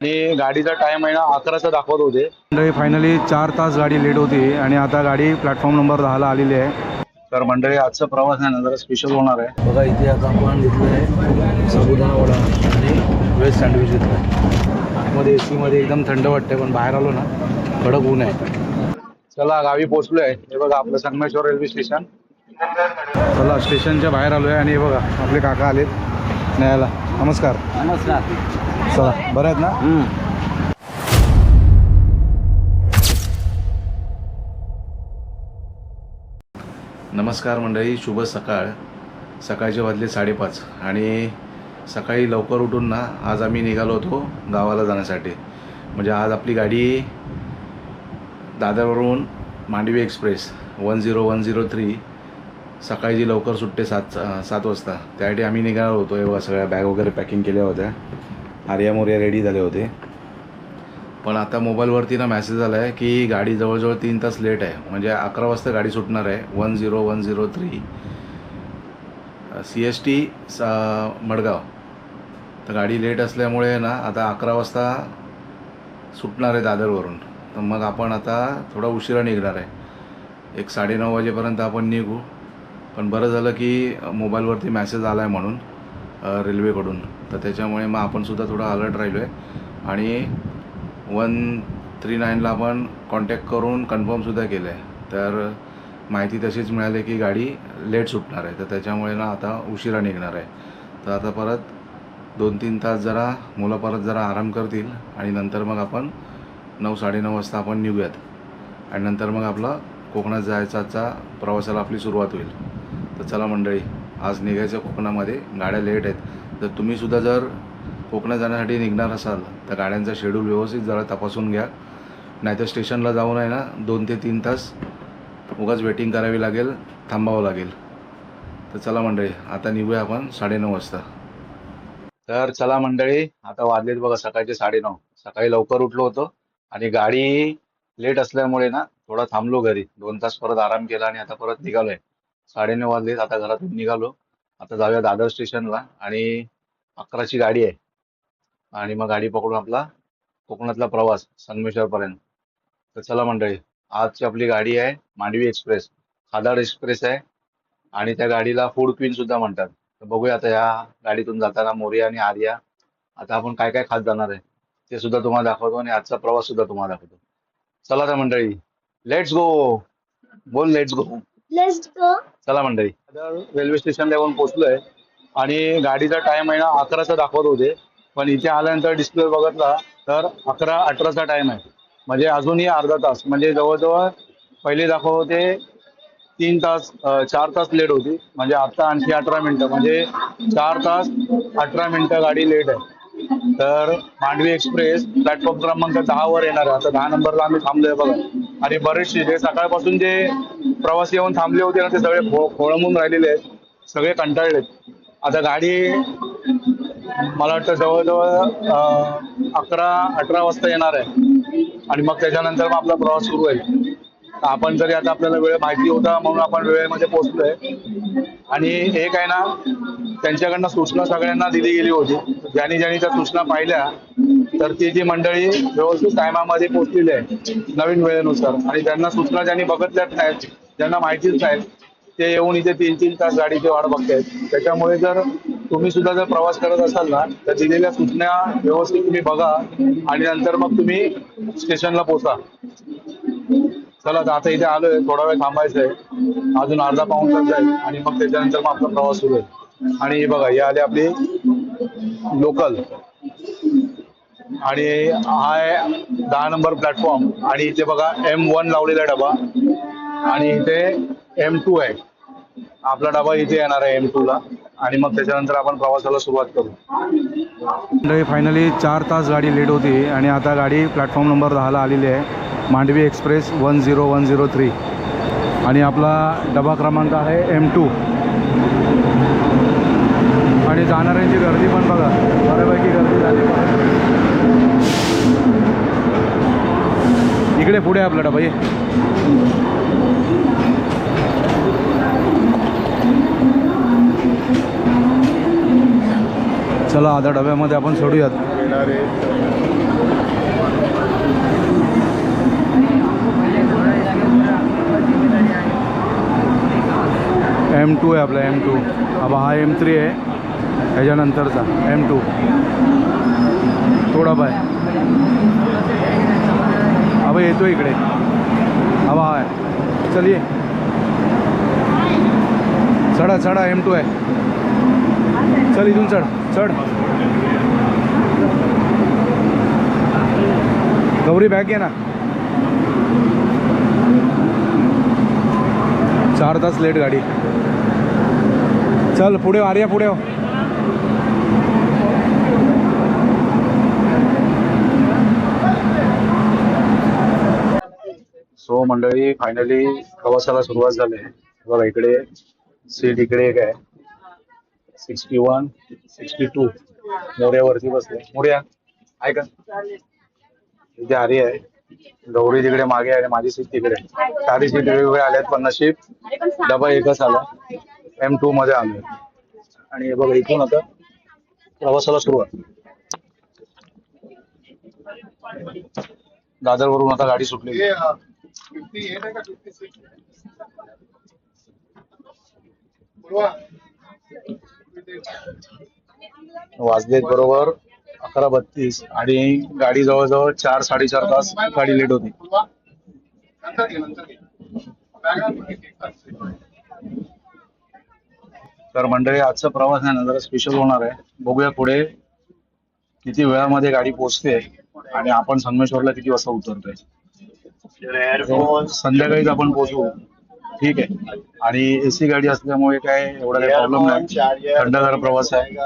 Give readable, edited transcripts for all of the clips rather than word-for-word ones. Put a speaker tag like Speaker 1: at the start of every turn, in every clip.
Speaker 1: आणि गाडीचा टाइम आहे ना 11चा दाखवत होते.
Speaker 2: मंडळी फायनली 4 तास गाडी लेट होती आणि आता गाडी प्लॅटफॉर्म नंबर 10ला आलेली आहे.
Speaker 1: तर मंडळी आजचा प्रवास आहे ना जरा स्पेशल होणार आहे.
Speaker 2: बघा इथे आता आपण घेतलं आहे साबुदाणा वडा आणि व्हेज सँडविच घेतलं आहे. आतमध्ये एसीमध्ये एकदम थंड वाटते, पण बाहेर आलो ना कडक ऊन आहे.
Speaker 1: चला गावी पोहोचलोय. हे बघा आपलं संगमेश्वर रेल्वे स्टेशन.
Speaker 2: चला स्टेशनच्या बाहेर आलो आहे आणि हे बघा आपले काका आलेत न्यायला. नमस्कार.
Speaker 3: नमस्कार.
Speaker 2: चला बरं आहेत ना? नमस्कार मंडळी, शुभ सकाळ. सकाळचे वाजले 5:30 आणि सकाळी लवकर उठून ना आज आम्ही निघालो होतो गावाला जाण्यासाठी. म्हणजे आज आपली गाडी दादरवरून मांडवी एक्सप्रेस 10103 सकाळी लवकर सुटते 7 वाजता. त्यासाठी आम्ही निघालो होतो. हे बघा सगळ्या बॅग वगैरे पॅकिंग केल्या होत्या. आर्या मोर्या रेडी झाले होते. पण आता मोबाईलवरती ना मेसेज आला आहे की गाडी जवळजवळ 3 तास लेट आहे. म्हणजे 11 वाजता गाडी सुटणार आहे 10103 CST मडगाव. तर गाडी लेट असल्यामुळे ना आता 11 वाजता सुटणार आहे दादरवरून. तर मग आपण आता थोडा उशिरा निघणार आहे. 9:30 वाजेपर्यंत आपण निघू. पण बरं झालं की मोबाईलवरती मेसेज आला आहे म्हणून रेल्वेकडून. तर त्याच्यामुळे मग आपणसुद्धा थोडा अलर्ट राहिलो आहे आणि 139ला आपण कॉन्टॅक्ट करून कन्फर्मसुद्धा केलं आहे. तर माहिती तशीच मिळाली की गाडी लेट सुटणार आहे. तर त्याच्यामुळे ना आता उशिरा निघणार आहे. तर आता परत 2-3 तास जरा मुलं परत जरा आराम करतील आणि नंतर मग आपण 9-9:30 वाजता आपण निघूयात. आणि नंतर मग आपला कोकणात जायचा प्रवासाला आपली सुरुवात होईल. तर चला मंडळी, आज निघायचं कोकणामध्ये. गाड्या लेट आहेत. तर तुम्हीसुद्धा जर कोकणात जाण्यासाठी निघणार असाल तर गाड्यांचा शेड्यूल व्यवस्थित जरा तपासून घ्या. नाहीतर स्टेशनला जाऊन आहे ना 2 ते 3 तास उगाच वेटिंग करावी लागेल, थांबावं लागेल. तर चला मंडळी, आता निघूया आपण 9:30 वाजता.
Speaker 1: तर चला मंडळी, आता वाजलेत बघा सकाळचे 9:30. सकाळी लवकर उठलो होतो आणि गाडी लेट असल्यामुळे ना थोडा थांबलो घरी. 2 तास परत आराम केला आणि आता परत निघालोय. 9:30 वाजलेत. आता घरातून निघालो. आता जाऊया दादर स्टेशनला आणि 11ची गाडी आहे. आणि मग गाडी पकडून आपला कोकणातला प्रवास संगमेश्वरपर्यंत. तर चला मंडळी, आजची आपली गाडी आहे मांडवी एक्सप्रेस. खादाड एक्सप्रेस आहे आणि त्या गाडीला फूड क्वीन सुद्धा म्हणतात. तर बघूया आता या गाडीतून जाताना मोरिया आणि आर्या आता आपण काय काय खात जाणार आहे ते सुद्धा तुम्हाला दाखवतो आणि आजचा प्रवास सुद्धा तुम्हाला दाखवतो. चला तर मंडळी, लेट्स गो. बोल लेट्स गो.
Speaker 3: Let's go.
Speaker 1: चला मंडळी, रेल्वे स्टेशनला येऊन पोहोचलोय आणि गाडीचा टाइम आहे ना 11चा दाखवत होते. पण इथे आल्यानंतर डिस्प्ले बघितला तर 11:18चा टाइम आहे. म्हणजे अजूनही अर्धा तास, म्हणजे जवळजवळ पहिले दाखवत होते 3 तास, 4 तास लेट होती. म्हणजे आता आणखी 18 मिनिटं, म्हणजे 4 तास 18 मिनिटं गाडी लेट आहे. तर मांडवी एक्सप्रेस प्लॅटफॉर्म क्रमांक 10 वर येणार आहे. आता 10 नंबरला आम्ही थांबलोय बघा. आणि बरेचसे जे सकाळपासून जे प्रवासी येऊन थांबले होते ना ते सगळे खोळंबून राहिलेले आहेत. सगळे कंटाळलेत. आता गाडी मला वाटतं जवळजवळ 11-18 वाजता येणार आहे आणि मग त्याच्यानंतर मग आपला प्रवास सुरू होईल. आपण जरी आता आपल्याला वेळ माहिती होता म्हणून आपण वेळेमध्ये पोहोचलोय. आणि एक आहे ना, त्यांच्याकडनं सूचना सगळ्यांना दिली गेली होती. ज्यांनी ज्यांनी त्या सूचना पाहिल्या तर ती मंडळी व्यवस्थित टायमामध्ये पोहोचलेली आहे नवीन वेळेनुसार. आणि त्यांना सूचना ज्यांनी बघितल्याच नाहीत, ज्यांना माहितीच नाही, ते येऊन इथे 3-3 तास गाडीची वाट बघतायत. त्याच्यामुळे जर तुम्ही सुद्धा जर प्रवास करत असाल ना तर दिलेल्या सूचना व्यवस्थित तुम्ही बघा आणि नंतर मग तुम्ही स्टेशनला पोहोचा. चला तर आता इथे आलोय, थोडा वेळ थांबायचंय. अजून अर्धा-पाऊण तास जाईल आणि मग त्याच्यानंतर मग आपला प्रवास सुरू होईल. आणि हे बघा, हे आले आपली लोकल आणि हा आहे 10 नंबर प्लॅटफॉर्म. आणि इथे बघा M1 लावलेला डबा आणि इथे M2 आहे. आपला डबा इथे येणार आहे M2 ला. आणि मग त्याच्यानंतर आपण प्रवासाला सुरुवात करू.
Speaker 2: फायनली 4 तास गाडी लेट होती आणि आता गाडी प्लॅटफॉर्म नंबर 10ला आलेली आहे. मांडवी एक्सप्रेस 10103 आणि आपला डबा क्रमांक आहे M2. आणि जाणाऱ्यांची गर्दी पण बघा, बऱ्यापैकी गर्दी झाली. इकडे पुढे आपला डबा ये. चला आता डब्यामध्ये आपण सोडूयात.
Speaker 1: M2 आहे आपला M2. हा M3 आहे, ह्याच्यानंतरचा M2 थोडा बाय. अबे येतो इकडे. हा आहे, चलिए चढा चढा. M2 आहे, चल इथून चढ चढ. गौरी बॅग घे ना. 4 तास लेट गाडी. चल पुढे आर्या, पुढे हो. सो मंडळी फायनली प्रवासाला सुरुवात झाली आहे. बघा इकडे सीट इकडे एक आहे 61, 62. मोऱ्यावरती बसले. मोऱ्या ऐका, इथे आर्य आहे, गौरी तिकडे मागे आहे, माझी सीट तिकडे. 4 सीट वेगवेगळे आल्यात, पण नशीब डबा एकच आला. M2 मध्ये आलोय. आणि हे बघा इथून आता प्रवासाला सुरुवात. दादरवरून आता गाडी सुटली. वाजलेत बरोबर 11:32 आणि गाडी जवळजवळ 4-4.5 तास गाडी लेट होती. तर मंडळी आजचा प्रवास आहे ना जरा स्पेशल होणार आहे. बघूया पुढे किती वेळामध्ये गाडी पोहोचते आणि आपण संगमेश्वरला किती वाजता उतरतोय. संध्याकाळीच आपण पोहोचू, ठीक आहे. आणि AC गाडी असल्यामुळे काय एवढा काही प्रॉब्लेम नाही, थंडगार प्रवास आहे.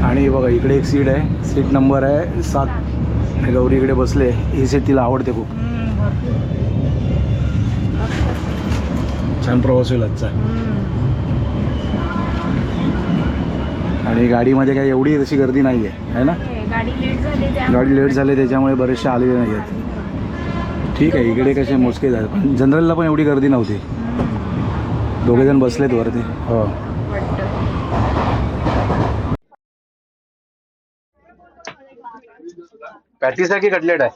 Speaker 1: आणि बघा इकडे एक सीट आहे, सीट नंबर आहे 7. गौरी इकडे बसले. ही सीट तिला आवडते खूप. छान प्रवास होईल आजचा. आणि गाडीमध्ये काय एवढी तशी गर्दी नाही आहे ना. गाडी लेट झाली त्याच्यामुळे बरेचसे आलेले नाही आहेत. ठीक आहे, इकडे कसे मोजके झाले, पण जनरलला पण एवढी गर्दी नव्हती. दोघेजण बसलेत वरती. हो, पॅटीस आहे की कटलेट आहे?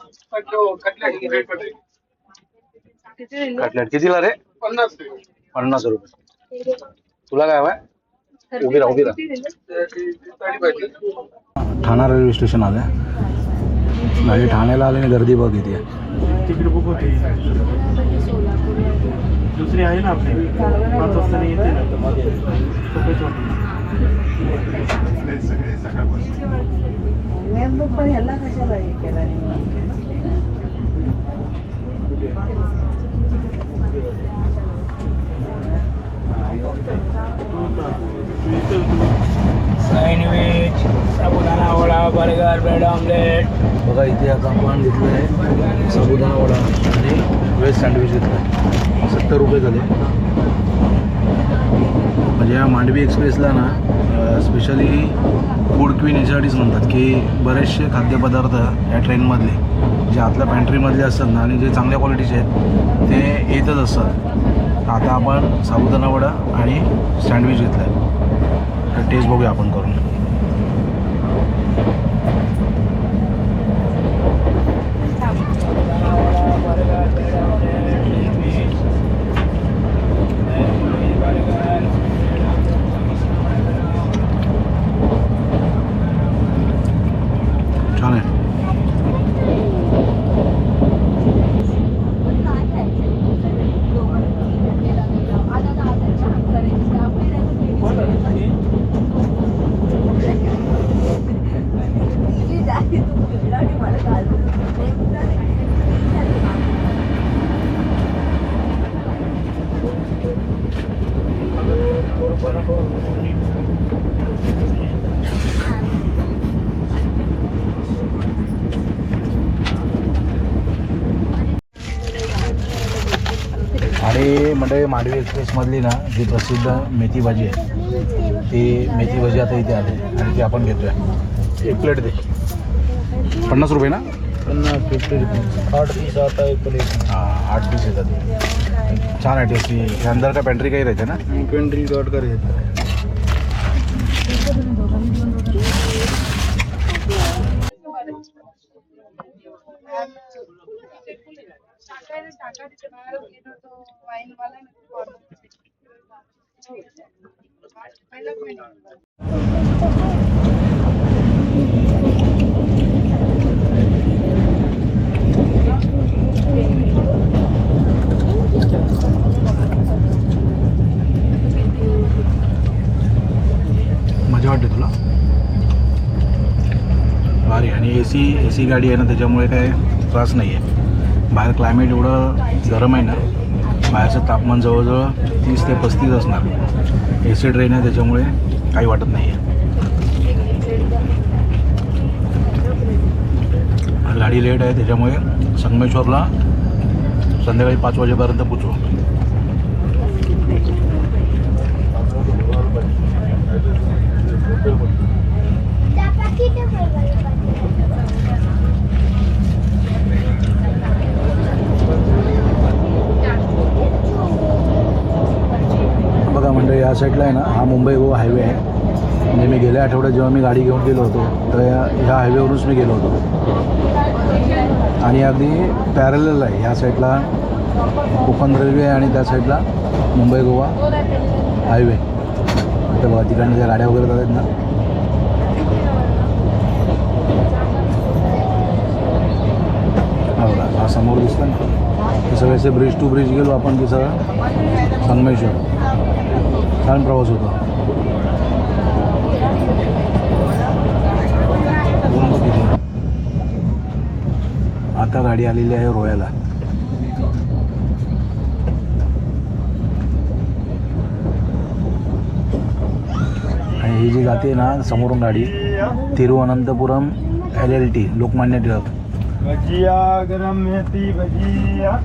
Speaker 1: कटलेट कितीला रे? 50 रुपये. तुला काय हवंय? उभी राहा. ठाणा रेल्वे स्टेशन आलं. गाडी ठाण्याला आल्याने गर्दी बघ किती आहे.
Speaker 3: तिकीट बुक होते. दुसरी आहे ना आपली 5 वाजता येते ना. ह्याला कशाला हे केला. Sandwich, sabudana vada, burger, bread omelette.
Speaker 1: बघा इथे आता आपण घेतलं आहे साबुदाणा वडा आणि व्हेज सँडविच घेतलं आहे. 70 रुपये झाले. म्हणजे या मांडवी एक्सप्रेसला ना स्पेशली फूड क्वीन याच्यासाठीच म्हणतात की बरेचसे खाद्यपदार्थ या ट्रेनमधले जे आतल्या पॅन्ट्रीमधले असतात ना आणि जे चांगल्या क्वालिटीचे आहेत ते येतच असतात. आता आपण साबुदाणा वडा आणि सँडविच घेतलं आहे. तर टेस्ट बघूया आपण करून. छान आहे. आणि म्हणजे मांडवी एक्सप्रेसमधली ना जी प्रसिद्ध मेथी भाजी आहे ती मेथी भाजी आता इथे आली आणि ती आपण घेतो आहे. 1 प्लेट दे. 50 रुपये ना?
Speaker 3: 50 रुपये. 8 पीस आता है प्लेट.
Speaker 1: हाँ 8 पीस येतात. छान आहे टेस्टी. हे अंदर का पेंट्री काही रहते ना?
Speaker 3: पेंट्री काट कर येता है.
Speaker 4: मजा वाटते तुला भारी. आणि ए सी गाडी आहे ना, त्याच्यामुळे काय त्रास नाही आहे. बाहेर क्लायमेट एवढं गरम आहे ना, बाहेरचं तापमान जवळजवळ 30 ते 35 असणार. ए सी ट्रेन आहे त्याच्यामुळे काही वाटत नाही आहे. गाडी लेट आहे त्याच्यामुळे संगमेश्वरला संध्याकाळी 5 वाजेपर्यंत पोचू. बघा मंडळी, या साईडला आहे ना, हा मुंबई गोवा हायवे आहे. म्हणजे मी गेल्या आठवड्यात जेव्हा मी गाडी घेऊन गेलो होतो तर ह्या हायवेवरूनच मी गेलो होतो. आणि अगदी पॅरलल आहे. ह्या साईडला कोकण रेल्वे आणि त्या साईडला मुंबई गोवा हायवे. तर बघा तिकडनं ज्या गाड्या वगैरे जातात ना, हा बघा, हा समोर दिसतं ना, हे सगळ्याचे ब्रिज टू ब्रिज गेलो आपण की सगळं संगमेश्वर. छान प्रवास होता. आता गाडी आलेली आहे रोह्याला. आणि ही जी जाते ना समोरून गाडी, तिरुवनंतपुरम LLT लोकमान्य टिळक.
Speaker 3: भजिया गरम मेथी भजिया.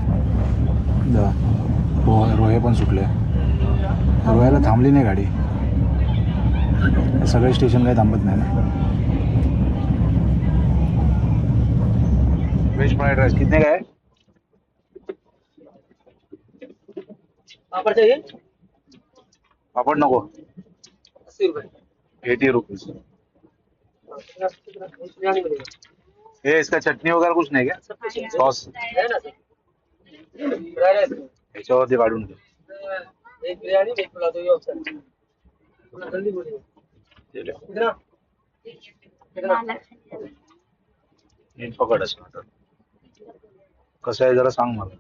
Speaker 4: रोहे पण सुटले. रोह्याला थांबली नाही गाडी. सगळे स्टेशन काही थांबत नाही ना.
Speaker 1: वेज फ्राइड राइस कितने का है?
Speaker 5: पापड़ चाहिए?
Speaker 1: पापड़ नको.
Speaker 5: 80 रुपए.
Speaker 1: 80 रुपीज.
Speaker 5: बिरयानी मिलेगा.
Speaker 1: ये इसका चटनी वगैरह कुछ नाही क्या?
Speaker 5: सब कुछ है
Speaker 1: सॉस
Speaker 5: ना सर. फ्राइड राइस
Speaker 1: याच्यावरती काढून दे.
Speaker 5: एक बिरयानी एक पुलाव दो, ये ऑप्शन. थोड़ा जल्दी बोलिए. कितना कितना?
Speaker 1: नीट पकड असं. कसं आहे जरा सांग मला.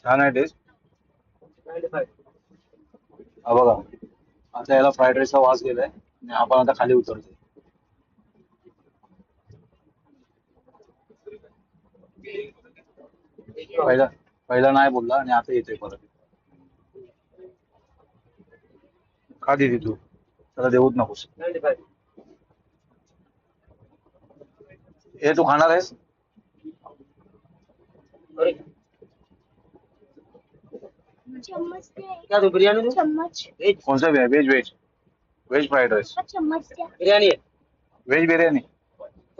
Speaker 1: छान आहे टेस्ट.
Speaker 5: 95.
Speaker 1: हा बघा, आता याला फ्राईड राईसचा वास गेलाय आणि आपण आता खाली उतरतो. पहिला नाही बोलला आणि आता येतोय परत. का दिली तू? त्याला देऊच नकोस.
Speaker 5: 95.
Speaker 1: हे तू खाणार आहेस?
Speaker 5: और एक
Speaker 6: चम्मच दे.
Speaker 5: क्या दो? बिरयानी दो.
Speaker 6: चम्मच.
Speaker 5: वेज
Speaker 1: कौन सा veg veg veg fried rice.
Speaker 6: चम्मच द्या.
Speaker 5: बिरयानी है.
Speaker 1: वेज बिर्याणी.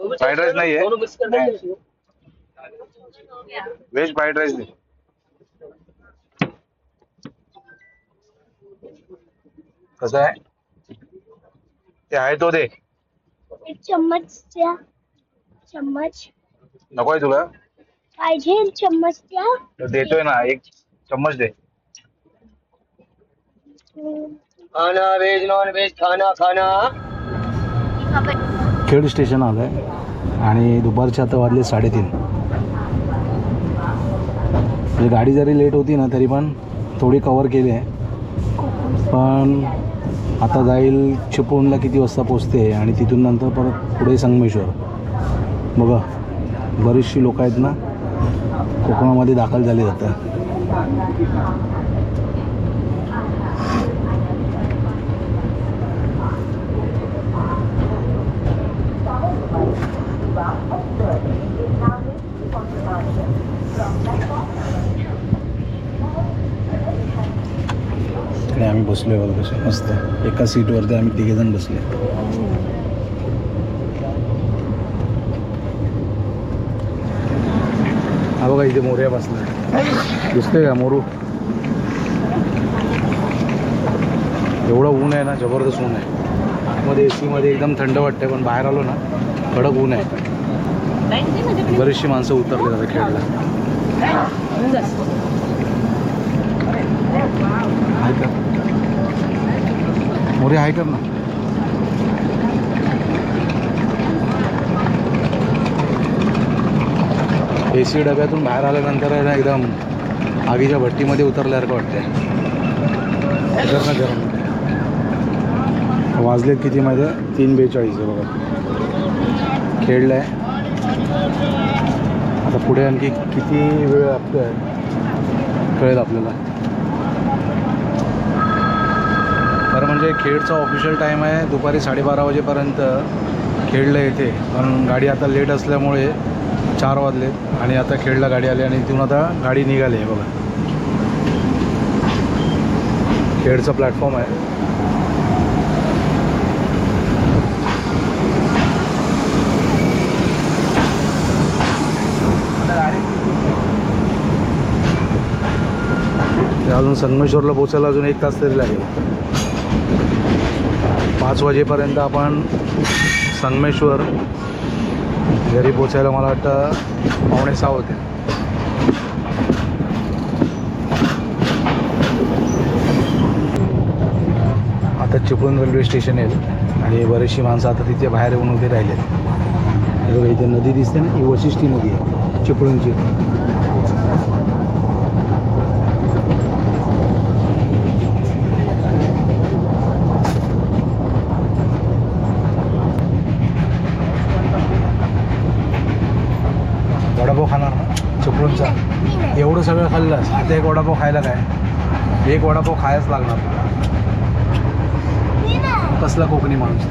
Speaker 1: फ्राइड राइस नहीं है.
Speaker 5: दोनों मिक्स कर देंगे.
Speaker 1: वेज फ्राइड राइस दे. कसं आहे ते आहे तो दे.
Speaker 6: एक चम्मच द्या. चम्मच
Speaker 1: नकोय तुला?
Speaker 6: पाहिजे. चम्मच द्या.
Speaker 1: तर देतोय ना, एक चम्मच दे.
Speaker 5: खाना वेज नॉन वेज खाना खाना.
Speaker 4: खेड स्टेशन आलं आहे आणि दुपारचे आता वाजले 3:30. म्हणजे गाडी जरी लेट होती ना तरी पण थोडी कवर केली आहे. पण आता जाईल चिपळूणला किती वाजता पोचते आणि तिथून नंतर परत पुढे संगमेश्वर. बघा, बरीचशी लोक आहेत ना कोकणामध्ये दाखल झाले जातात. आणि आम्ही बसलो आहे बघा कसे मस्त. एका सीटवरती आम्ही 3 जण बसले. हा बघा इथे मोरया बसला. दिसतोय का मोरू? एवढं ऊन आहे ना, जबरदस्त ऊन आहे. आतमध्ये AC मध्ये एकदम थंड वाटते, पण बाहेर आलो ना कडक ऊन आहे. बरीचशी माणसं उतरली जातात खेळला. आहे का मोरे, आहे कर ना. AC डब्यातून बाहेर आल्यानंतर आहे ना एकदम आगीच्या भट्टीमध्ये उतरल्यासारखं वाटतंय. ना गरम वाजलेत किती माहिती आहे? 3:42 आहे बघा. खेळलं आहे. आता पुढे आणखी किती वेळ लागतोय कळेल आपल्याला. खरं म्हणजे खेळचा ऑफिशियल टाईम आहे दुपारी 12:30 वाजेपर्यंत खेळलं येते. पण गाडी आता लेट असल्यामुळे 4 वाजलेत आणि आता खेळला गाडी आली आणि तिथून आता गाडी निघाली आहे बघा. खेडचा प्लॅटफॉर्म आहे. अजून संगमेश्वरला पोचायला अजून 1 तास तरी लागेल. 5 वाजेपर्यंत आपण संगमेश्वर घरी पोचायला मला वाटतं 5:45 होते. आता चिपळूण रेल्वे स्टेशन येईल आणि बरीचशी माणसं आता तिथे बाहेर येऊन उभे राहिलेत. हे बघा इथे नदी दिसते ना, ही वशिष्ठी नदी आहे चिपळूणची. वडापाव खाणार ना चिपळूणचा? एवढं सगळं खाल्लंस आता एक वडापाव खायला काय? एक वडापाव खायच लागणार. कसला कोकणी माणूस?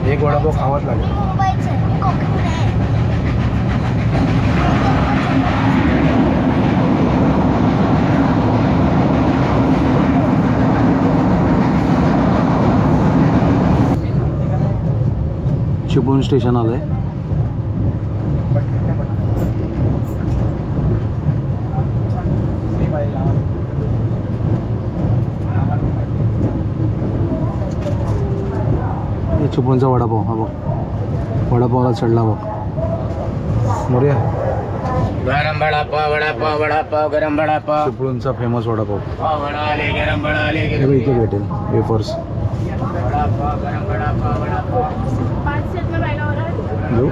Speaker 4: एक वडापाव खावाच लागेल. चिपळूण स्टेशन आलंय. चिपळूणचा वडापाव हा बघ. वडापावला चढला बघ मोर्या.
Speaker 3: गरम वडापाव, वडापाव, वडापाव, गरम वडापाव.
Speaker 4: चिपळूणचा फेमस वडापाव
Speaker 3: गरम वडाले.
Speaker 4: हे इथे भेटेल. वेफर्स
Speaker 3: वडापाव, गरम वडापाव, वडापाव.
Speaker 4: घेऊ.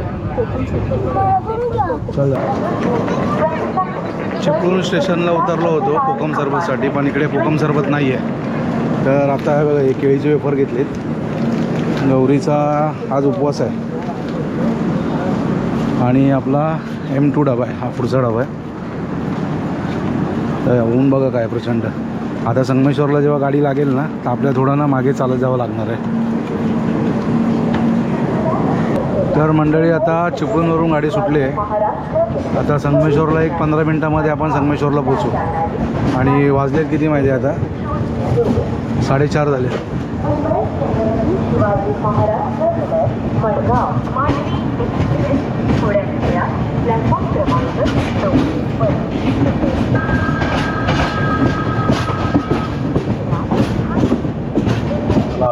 Speaker 4: चल. चिपळूण स्टेशनला उतरलो होतो कोकम सरबतसाठी, पण इकडे कोकम सरबत नाही आहे. तर आता बघा हे केळीचे वेफर घेतलेत. गौरीचा आज उपवास आहे आणि आपला M2 डबा आहे, हा पुढचा डबा आहे. तर ऊन बघा काय प्रचंड. आता संगमेश्वरला जेव्हा गाडी लागेल ना तर आपल्याला थोडं ना मागे चालत जावं लागणार आहे. तर मंडळी आता चिपळूणवरून गाडी सुटली आहे. आता संगमेश्वरला एक 15 मिनटामध्ये आपण संगमेश्वरला पोचू. आणि वाजलेत किती माहिती आहे आता? 4:30 झाले.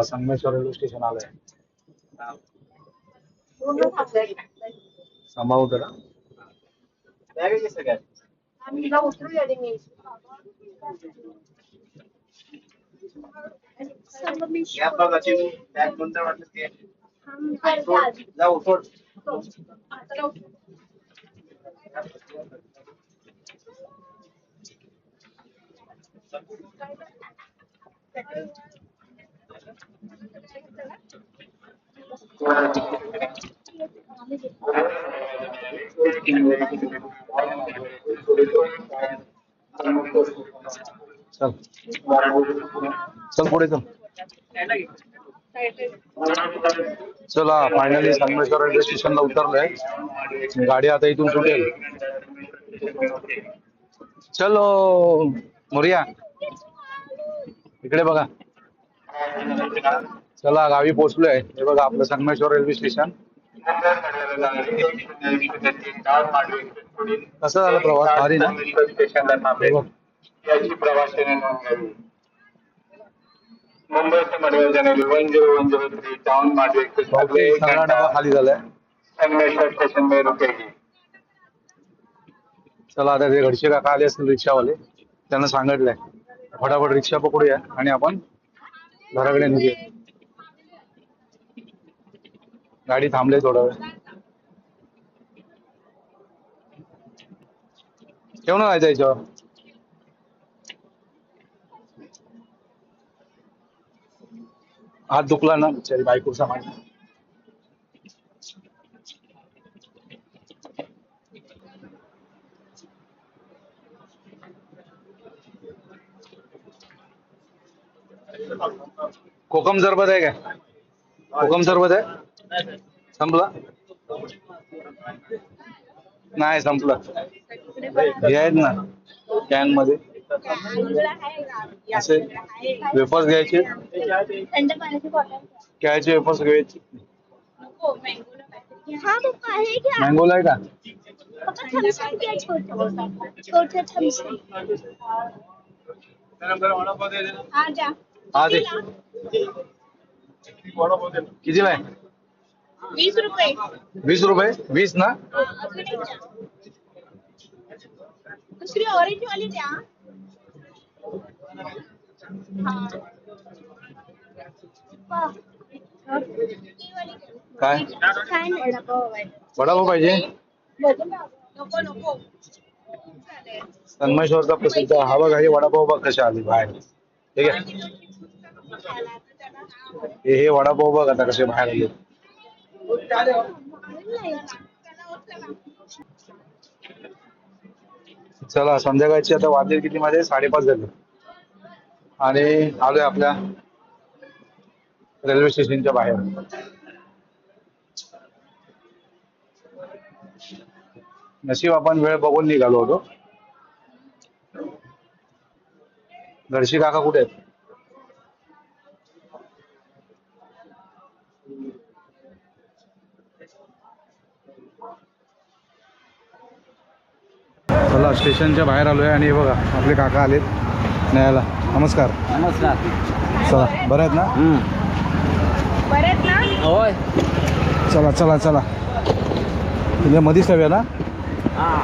Speaker 4: संगमेश्वर रेल्वे स्टेशन आलंय. सांभाळू जरा. चल चल पुढे चल. चला फायनली संगमेश्वर रेल्वे स्टेशनला उतरलोय. गाडी आता इथून सुटेल. चलो मोरिया इकडे बघा. चला गावी पोहोचलोय. हे बघा आपलं संगमेश्वर रेल्वे स्टेशन. कसं झालं प्रवास? भारी ना?
Speaker 7: मुंबई से मडगांव जाने 10103 टाउन मार्ग एक्सप्रेस अगले 1
Speaker 1: सगळा
Speaker 7: घंटा
Speaker 1: डबा खाली झालाय.
Speaker 7: संगमेश्वर स्टेशन में रुकेगी.
Speaker 1: चला आता ते घडशे काका आले असतील रिक्षावाले, त्यांना सांगितलंय फटाफट रिक्षा पकडूया आणि आपण घराकडे निघूया. गाडी थांबले थोडा वेळ. ठेव ना जायचं याच्यावर. हात दुखला ना बिचारी बायकोचा माझ्या. कोकम सरबत आहे काय? कोकम सरबत आहे? संपला? नाही संपलं. हे आहेत ना कॅन मध्ये असे वेफर्स घ्यायचे.
Speaker 6: थंड पाण्याची बॉटल
Speaker 1: केळ्याचे वेफर्स घ्यायचे.
Speaker 6: हा पप्पा आहे क्या?
Speaker 1: मँगोला आहे का?
Speaker 6: पप्पा थम्सअप घ्या छोटे थम्सअप. हा जा.
Speaker 1: हा दे. कितीला आहे?
Speaker 6: 20 रुपये.
Speaker 1: 20 रुपये? 20 ना?
Speaker 6: दुसरी ऑरेंज वाली द्या. हा. पप्पा.
Speaker 1: काय
Speaker 6: काय नाही
Speaker 1: वडापाव पाहिजे?
Speaker 6: नको नको.
Speaker 1: संगमेश्वरचा प्रसिद्ध हा बघा. हे वडापाव बघ कशा आली बाहेर. ठीक आहे. हे वडापाव बघ आता कसे बाहेर आले. चला संध्याकाळची आता वाजले किती माझे 5:30 झाले आणि आलोय आपल्या रेल्वे स्टेशनच्या बाहेर. नशीब आपण वेळ बघून निघालो होतो. घरशी काका कुठे आहेत? चला स्टेशनच्या बाहेर आलोय आणि हे बघा आपले काका आलेत न्यायला. नमस्कार.
Speaker 3: नमस्कार.
Speaker 1: चला बरं आहेत ना?
Speaker 6: बरेच ना.
Speaker 3: होय.
Speaker 1: चला चला चला. तुझ्या मध्येच ठेवूया ना?
Speaker 3: हा.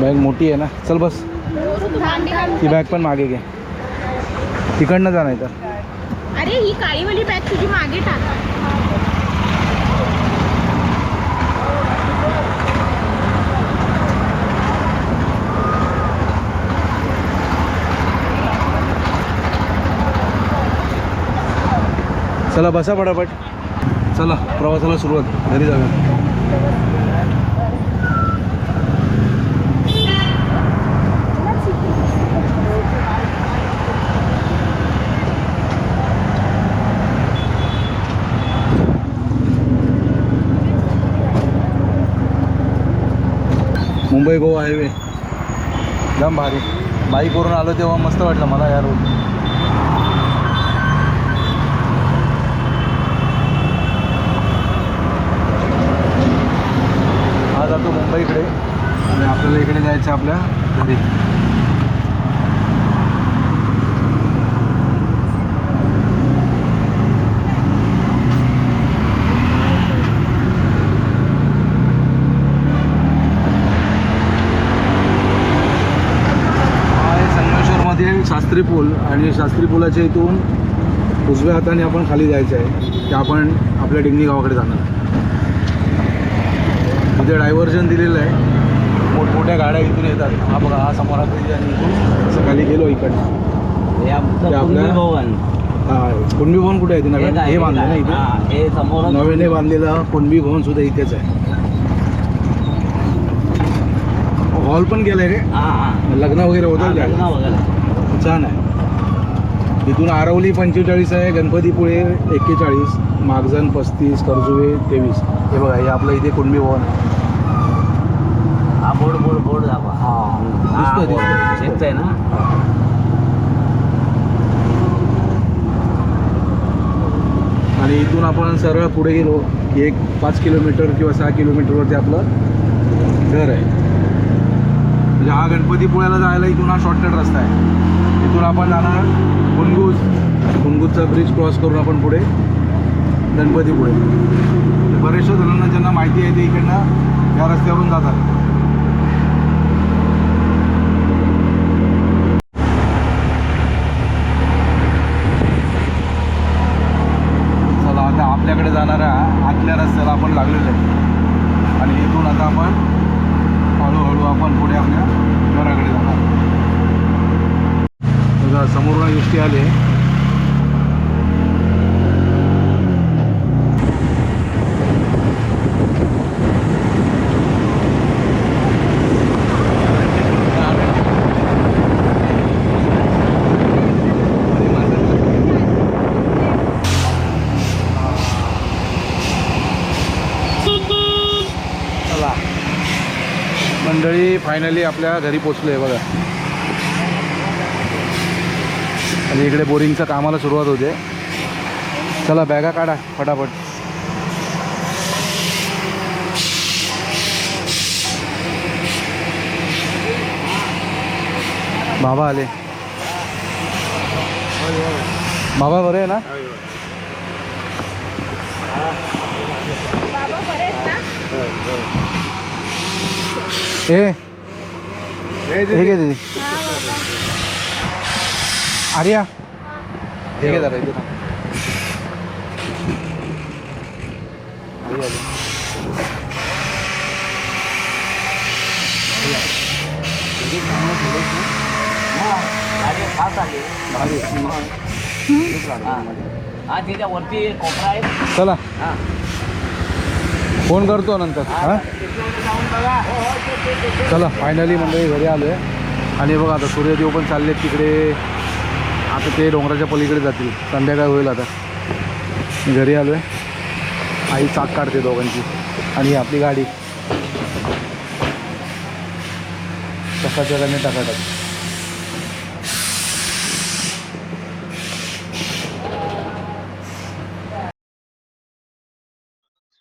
Speaker 1: बॅग मोठी आहे ना. चल बस. ती बॅग पण मागे घे. तिकडनं जा नाही तर.
Speaker 6: अरे ही काळीवाली बॅग तुझी मागे टाक.
Speaker 1: चला बसा पटापट. चला प्रवासाला सुरुवात. घरी जाऊया. मुंबई गोवा हायवे जाम भारी. बाईकवरून आलो तेव्हा मस्त वाटलं मला या रोड. हा जातो मुंबईकडे आणि आपल्याला इकडे जायचं आपल्या घरी. शास्त्री पूल आणि शास्त्री पुलाच्या इथून उजव्या हाताने आपण खाली जायचं आहे की आपण आपल्या डिंगणी गावाकडे जाणार. इथे डायव्हर्जन दिलेलं आहे. मोठमोठ्या गाड्या इथून येतात. हा बघा हा समोर आणि इथून असं खाली गेलो इकडनं.
Speaker 3: हे आपलं कुंभी भवन.
Speaker 1: हां कुणबी भवन कुठे आहे? ते नवीन हे बांधलं ना इथे.
Speaker 3: हे समोर
Speaker 1: नव्याने बांधलेलं कुणबी भवन सुद्धा इथेच आहे. हॉल पण गेलाय रे. लग्न वगैरे होतं.
Speaker 3: लग्न वगैरे
Speaker 1: छान आहे. इथून आरवली 45 आहे. गणपतीपुळे 41, मागजन 35, करजुवे 23. हे बघा हे आपलं इथे कुणबी भवन आहे.
Speaker 3: हा बोर्ड दाखवा. दिसतोय ना.
Speaker 1: आणि
Speaker 4: आणि इथून आपण सरळ पुढे गेलो की एक 5 किलोमीटर किंवा 6 किलोमीटरवरती आपलं घर आहे. म्हणजे हा गणपतीपुळ्याला जायला इथून हा शॉर्टकट रस्ता आहे. इथून आपण जाणार गुणगुजचा ब्रिज क्रॉस करून आपण पुढे गणपतीपुळे. बरेचशा जणांना ज्यांना माहिती आहे ते इकडनं या रस्त्यावरून जातात. चला आता आपल्याकडे जाणाऱ्या आतल्या रस्त्याला आपण लागलेलो आहे आणि इथून आता आपण हळूहळू आपण पुढे आपल्या घराकडे जाणार. बघा समोरून एसटी आली आहे. चला मंडळी फायनली आपल्या घरी पोचलो आहे बघा. आणि इकडे बोरिंगचं कामाला सुरुवात होते. चला बॅगा काढा फटाफट. बाबा आले. बाबा बरे आहे ना?
Speaker 6: बाबा बरे आहेत ना?
Speaker 4: हे घे दीदी. आर्या हे घे जरा इथे थांब.
Speaker 5: हा त्याच्यावरती कोपरा आहे.
Speaker 4: चला फोन करतो नंतर. हां चला फायनली मंडळी घरी आलो आहे. आणि बघा आता सूर्यदेव पण चालले तिकडे. आता ते डोंगराच्या पलीकडे जातील. संध्याकाळ होईल आता. मी घरी आलो आहे. आई चाक काढते दोघांची. आणि आपली गाडी चकाचकाने टाकाटाक.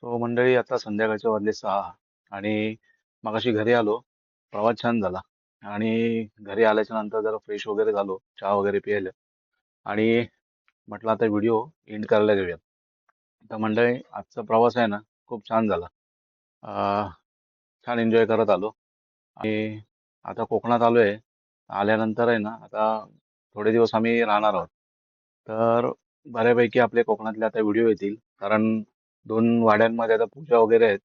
Speaker 1: सो मंडळी आता संध्याकाळचे वाजले 6 आणि मगाशी घरी आलो. प्रवास छान झाला आणि घरी आल्याच्या नंतर जरा फ्रेश वगैरे झालो, चहा वगैरे पिले आणि म्हटलं आता व्हिडिओ एंड करायला घेऊयात. तर मंडळी आजचा प्रवास आहे ना खूप छान झाला. अं, छान एन्जॉय करत आलो आणि आता कोकणात आलो आहे. आल्यानंतर आहे ना आता थोडे दिवस आम्ही राहणार आहोत. तर बऱ्यापैकी आपले कोकणातले आता व्हिडिओ येतील कारण 2 वाड्यांमध्ये आता पूजा वगैरे आहेत.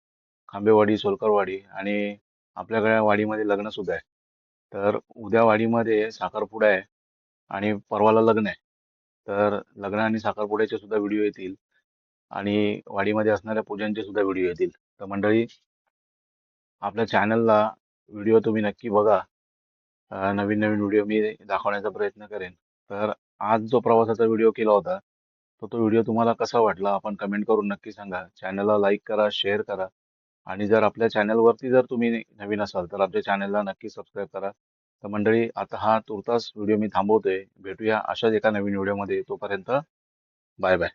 Speaker 1: खांबेवाडी, सोलकरवाडी आणि आपल्याकडे वाडीमध्ये लग्न सुद्धा आहे. तर उद्या वाडीमध्ये साखरपुडा आहे आणि परवाला लग्न आहे. तर लग्न आणि साखरपुड्याचे सुद्धा व्हिडिओ येतील आणि वाडीमध्ये असणाऱ्या पूजांचे सुद्धा व्हिडिओ येतील. तर मंडळी आपल्या चॅनलला व्हिडिओ तुम्ही नक्की बघा. नवीन नवीन व्हिडिओ मी दाखवण्याचा प्रयत्न करेन. तर आज जो प्रवासाचा व्हिडिओ केला होता तर तो व्हिडिओ तुम्हाला कसा वाटला आपण कमेंट करून नक्की सांगा. चॅनलला लाईक करा, शेअर करा आणि जर आपल्या चॅनलवरती जर तुम्ही नवीन असाल तर आपल्या चॅनलला नक्की सबस्क्राईब करा. तर मंडळी आता हा तुर्तास व्हिडिओ मी थांबवतोय. भेटूया अशाच एका नवीन व्हिडिओमध्ये. तोपर्यंत बाय बाय.